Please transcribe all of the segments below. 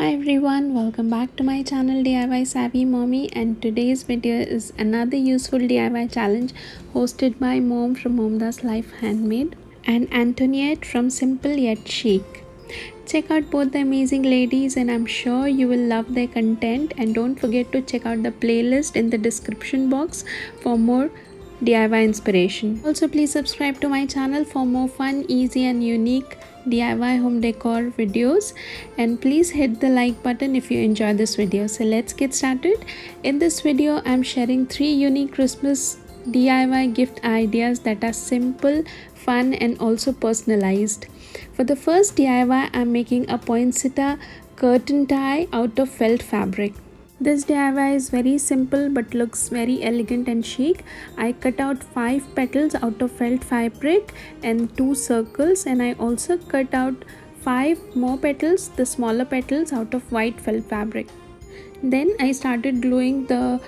Hi everyone, welcome back to my channel DIY Savvy Mommy, and today's video is another useful DIY challenge hosted by Mom from Momdas Life Handmade and Antoniette from Simple Yet Chic. Check out both the amazing ladies and I'm sure you will love their content, and don't forget to check out the playlist in the description box for more DIY inspiration. Also, please subscribe to my channel for more fun, easy and unique DIY home decor videos, and please hit the like button if you enjoy this video. So let's get started. In this video I'm sharing 3 unique Christmas DIY gift ideas that are simple, fun and also personalized. For the first DIY, I'm making a poinsettia curtain tie out of felt fabric. This DIY is very simple but looks very elegant and chic. I cut out 5 petals out of felt fabric and 2 circles, and I also cut out 5 more petals, the smaller petals, out of white felt fabric. Then I started gluing the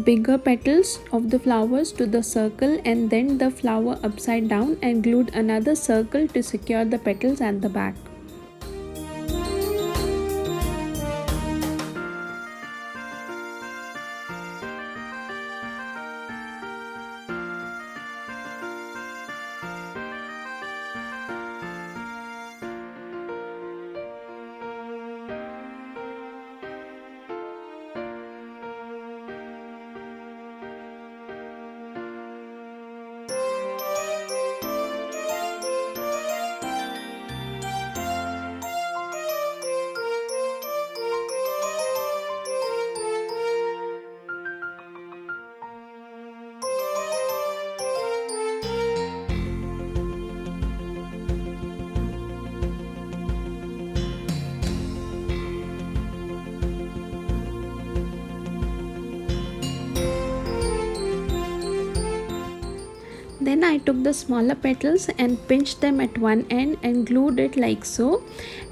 bigger petals of the flowers to the circle and then the flower upside down, and glued another circle to secure the petals at the back. Then I took the smaller petals and pinched them at one end and glued it like so,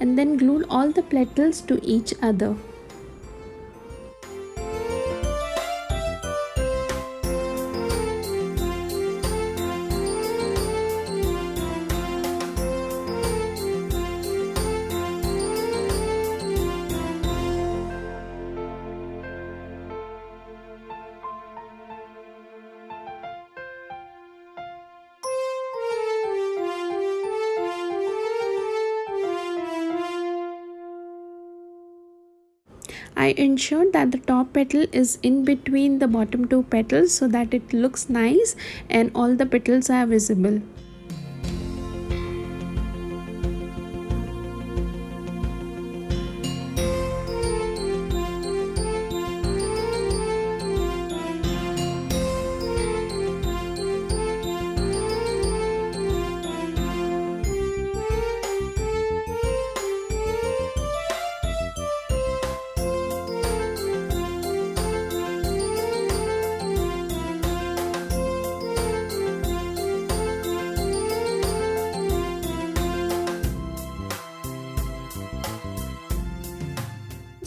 and then glued all the petals to each other. I ensured that the top petal is in between the bottom 2 petals so that it looks nice and all the petals are visible.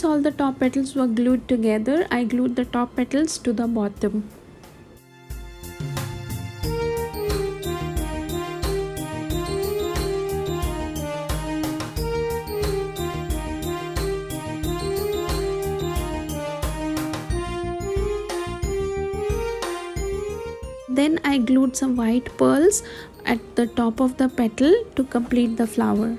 Once all the top petals were glued together, I glued the top petals to the bottom. Then I glued some white pearls at the top of the petal to complete the flower.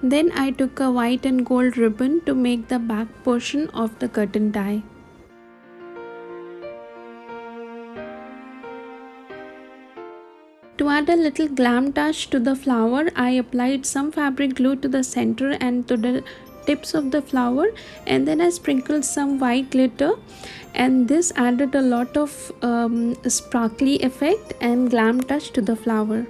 Then I took a white and gold ribbon to make the back portion of the curtain tie. To add a little glam touch to the flower, I applied some fabric glue to the center and to the tips of the flower, and then I sprinkled some white glitter, and this added a lot of sparkly effect and glam touch to the flower.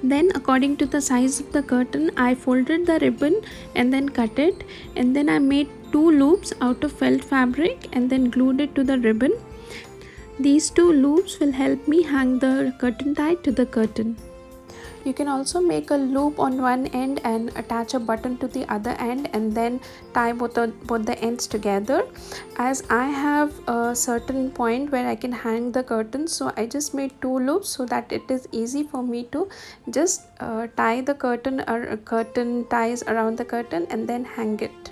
Then according to the size of the curtain, I folded the ribbon and then cut it, and then I made 2 loops out of felt fabric and then glued it to the ribbon. These 2 loops will help me hang the curtain tie to the curtain. You can also make a loop on one end and attach a button to the other end and then tie both the ends together. As I have a certain point where I can hang the curtain, so I just made 2 loops so that it is easy for me to just tie the curtain or curtain ties around the curtain and then hang it.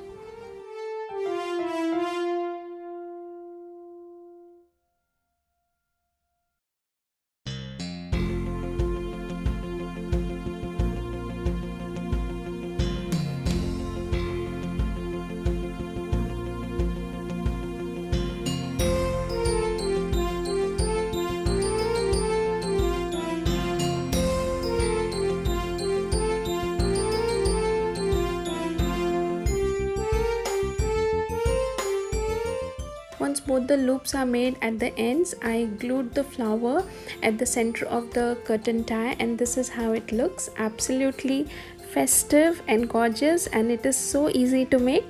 Once both the loops are made at the ends, I glued the flower at the center of the curtain tie, and this is how it looks. Absolutely festive and gorgeous, and it is so easy to make,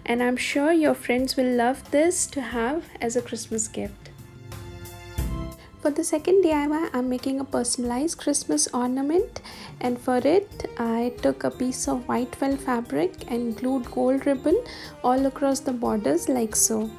and I'm sure your friends will love this to have as a Christmas gift. For the second DIY, I'm making a personalized Christmas ornament, and for it I took a piece of white felt fabric and glued gold ribbon all across the borders like so.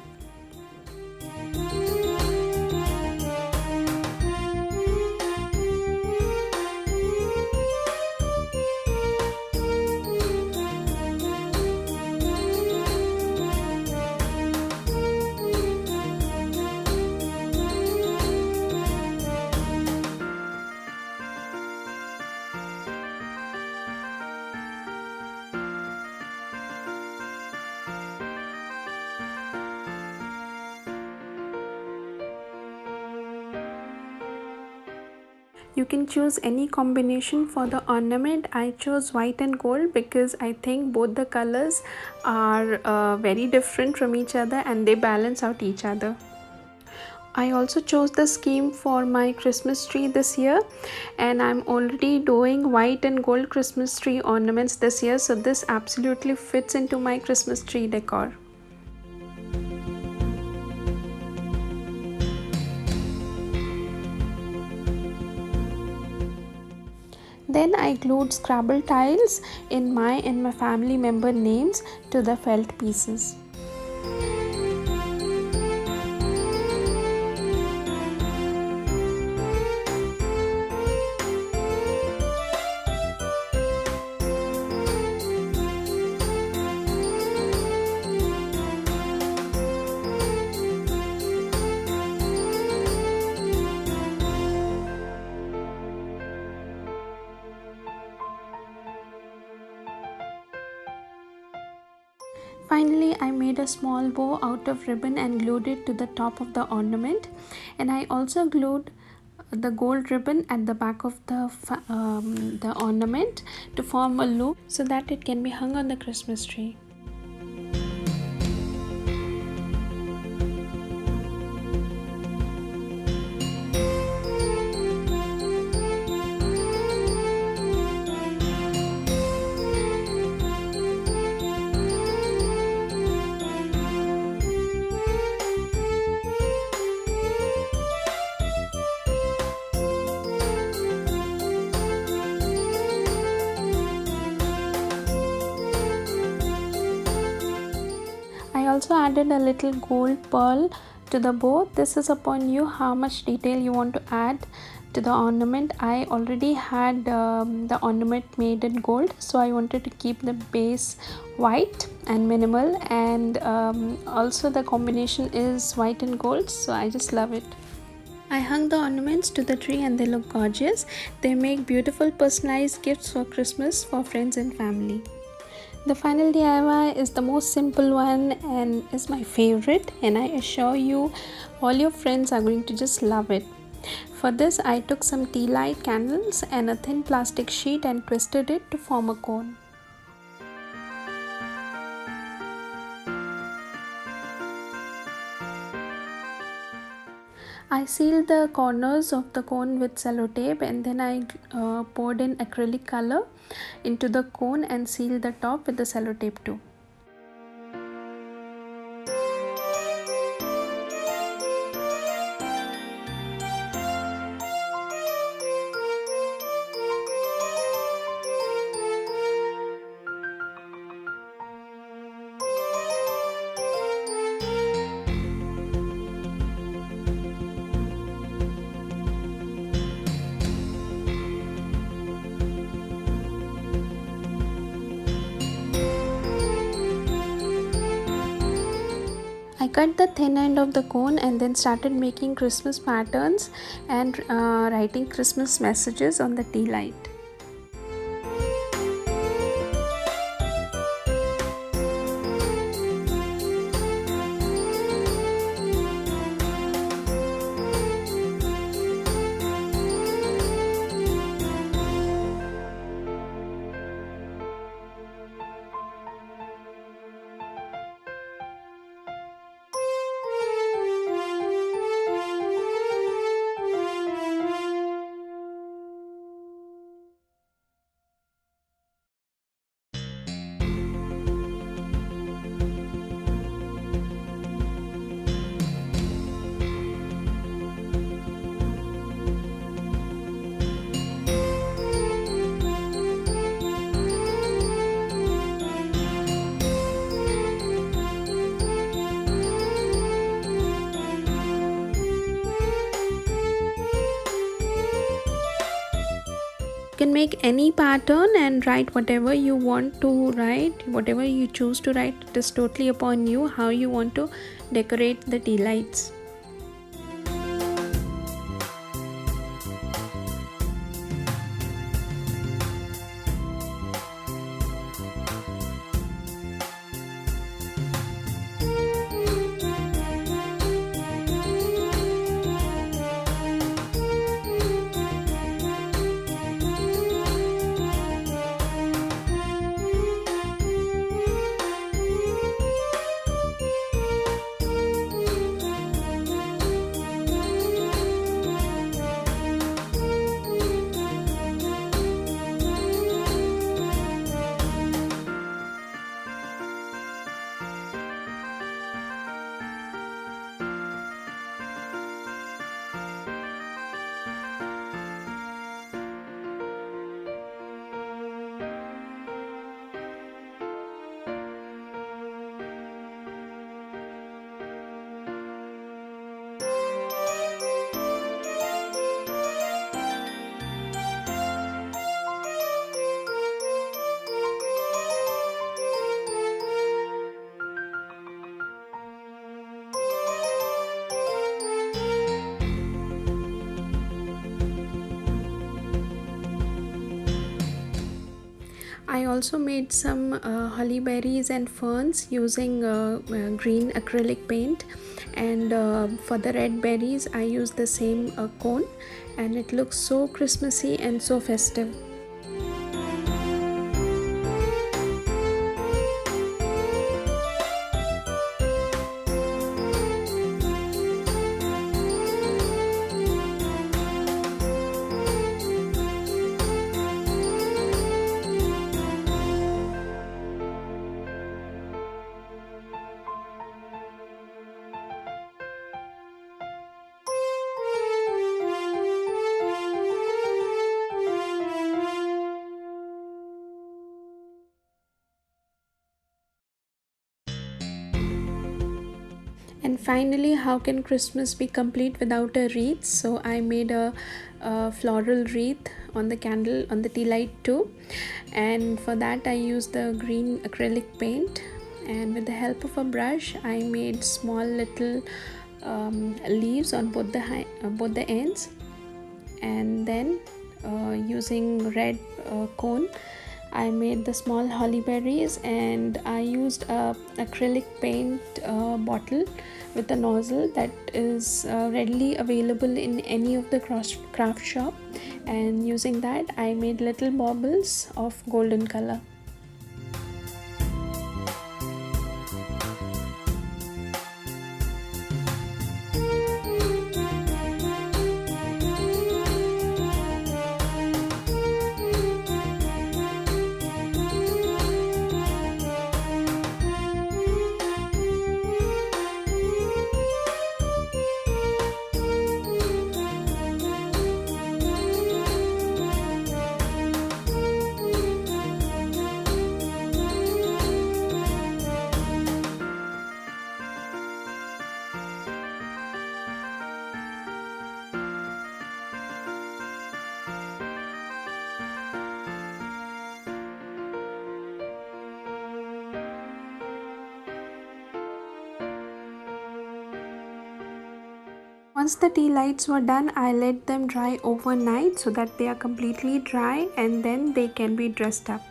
You can choose any combination for the ornament. I chose white and gold because I think both the colors are very different from each other and they balance out each other. I also chose the scheme for my Christmas tree this year, and I'm already doing white and gold Christmas tree ornaments this year, so this absolutely fits into my Christmas tree decor. Then I glued Scrabble tiles in my and my family member names to the felt pieces. Finally, I made a small bow out of ribbon and glued it to the top of the ornament, and I also glued the gold ribbon at the back of the ornament to form a loop so that it can be hung on the Christmas tree. I also added a little gold pearl to the bow. This is upon you how much detail you want to add to the ornament. I already had the ornament made in gold, so I wanted to keep the base white and minimal, and also the combination is white and gold, so I just love it. I hung the ornaments to the tree and they look gorgeous. They make beautiful personalized gifts for Christmas for friends and family. The final DIY is the most simple one and is my favorite, and I assure you all your friends are going to just love it. For this, I took some tea light candles and a thin plastic sheet and twisted it to form a cone. I sealed the corners of the cone with sellotape, and then I poured in acrylic color into the cone and sealed the top with the sellotape too. I cut the thin end of the cone and then started making Christmas patterns and writing Christmas messages on the tea light. You can make any pattern and write whatever you want to write, whatever you choose to write. It is totally upon you how you want to decorate the tea lights. I also made some holly berries and ferns using green acrylic paint, and for the red berries I used the same cone, and it looks so Christmassy and so festive. And finally, how can Christmas be complete without a wreath? So I made a floral wreath on the candle, on the tea light too, and for that I used the green acrylic paint, and with the help of a brush I made small little leaves on both the ends, and then using red cone I made the small holly berries, and I used a acrylic paint bottle with a nozzle that is readily available in any of the craft shop, and using that I made little baubles of golden color. once the tea lights were done, I let them dry overnight so that they are completely dry, and then they can be dressed up.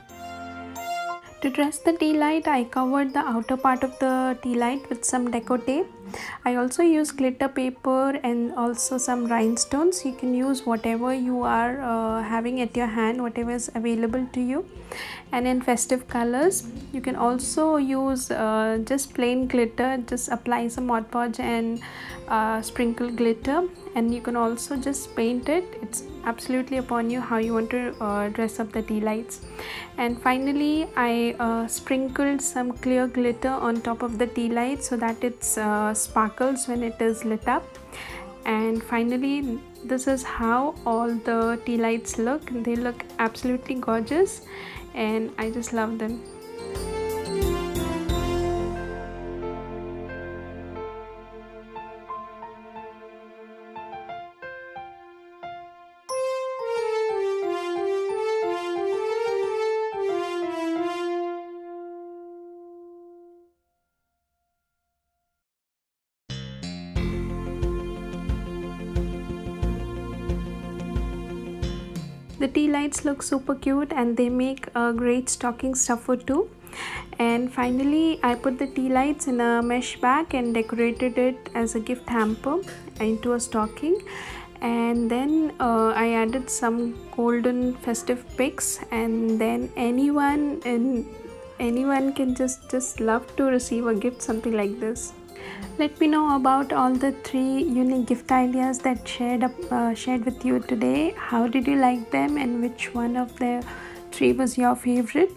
To dress the tea light, I covered the outer part of the tea light with some deco tape. I also use glitter paper and also some rhinestones. You can use whatever you are having at your hand, whatever is available to you. And in festive colors, you can also use just plain glitter. Just apply some Mod Podge and sprinkle glitter, and you can also just paint it. It's absolutely upon you how you want to dress up the tea lights. And finally, I sprinkled some clear glitter on top of the tea light so that it sparkles when it is lit up. And finally, this is how all the tea lights look. They look absolutely gorgeous, and I just love them. The tea lights look super cute, and they make a great stocking stuffer too. And finally, I put the tea lights in a mesh bag and decorated it as a gift hamper into a stocking. And then I added some golden festive picks, and then anyone can just love to receive a gift something like this. Let me know about all the 3 unique gift ideas that shared with you today. How did you like them, and which one of the 3 was your favorite?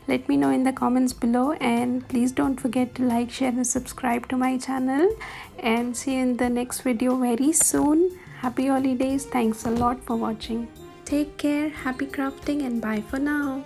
Let me know in the comments below, and please don't forget to like, share and subscribe to my channel, and see you in the next video very soon. Happy holidays. Thanks a lot for watching. Take care, happy crafting, and bye for now.